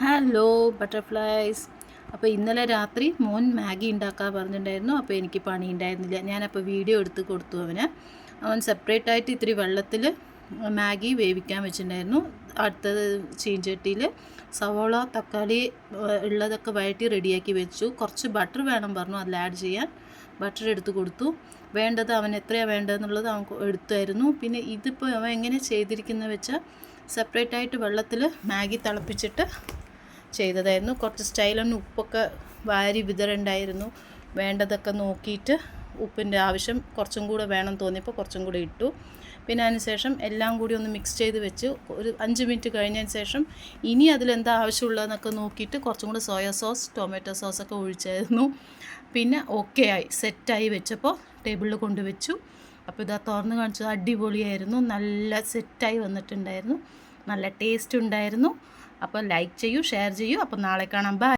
Hello butterflies. അപ്പോൾ ഇന്നലെ രാത്രി മോൻ മാഗി ഉണ്ടാക്കാൻ പറഞ്ഞിട്ടുണ്ടായിരുന്നു. അപ്പോൾ എനിക്ക് പണി ഉണ്ടായിരുന്നില്ല. ഞാനപ്പോൾ വീഡിയോ എടുത്ത് കൊടുത്തു അവൻ സെപ്പറേറ്റായിട്ട് ഇത്തിരി വെള്ളത്തിൽ മാഗി വേവിക്കാൻ വെച്ചിട്ടുണ്ടായിരുന്നു. അടുത്തത് ചീഞ്ചട്ടിയിൽ സവോള തക്കാളി ഉള്ളതൊക്കെ വഴറ്റി റെഡിയാക്കി വെച്ചു. കുറച്ച് ബട്ടർ വേണം പറഞ്ഞു, അതിൽ ആഡ് ചെയ്യാൻ ബട്ടർ എടുത്ത് കൊടുത്തു. വേണ്ടത് അവൻ എത്രയാണ് വേണ്ടതെന്നുള്ളത് അവൻ എടുത്തായിരുന്നു. പിന്നെ ഇതിപ്പോൾ അവൻ എങ്ങനെ ചെയ്തിരിക്കുന്നത് വെച്ചാൽ സെപ്പറേറ്റായിട്ട് വെള്ളത്തിൽ മാഗി തിളപ്പിച്ചിട്ട് ചെയ്തതായിരുന്നു. കുറച്ച് സ്റ്റൈലൊന്ന് ഉപ്പൊക്കെ വാരി വിതറുണ്ടായിരുന്നു. വേണ്ടതൊക്കെ നോക്കിയിട്ട് ഉപ്പിൻ്റെ ആവശ്യം കുറച്ചും കൂടെ വേണം തോന്നിയപ്പോൾ കുറച്ചും കൂടെ ഇട്ടു. പിന്നെ അതിനുശേഷം എല്ലാം കൂടി ഒന്ന് മിക്സ് ചെയ്ത് വെച്ച് ഒരു 5 മിനിറ്റ് കഴിഞ്ഞതിന് ശേഷം ഇനി അതിലെന്താ ആവശ്യമുള്ളതെന്നൊക്കെ നോക്കിയിട്ട് കുറച്ചും കൂടെ സോയ സോസ് ടൊമാറ്റോ സോസൊക്കെ ഒഴിച്ചായിരുന്നു. പിന്നെ ഓക്കെ ആയി, സെറ്റായി വെച്ചപ്പോൾ ടേബിളിൽ കൊണ്ടുവച്ചു. അപ്പോൾ ഇതാ തുറന്ന് കാണിച്ചത് അടിപൊളിയായിരുന്നു. നല്ല സെറ്റായി വന്നിട്ടുണ്ടായിരുന്നു. നല്ല ടേസ്റ്റ് ഉണ്ടായിരുന്നു. അപ്പോൾ ലൈക്ക് ചെയ്യൂ, ഷെയർ ചെയ്യൂ. അപ്പോൾ നാളെ കാണാം. ബൈ.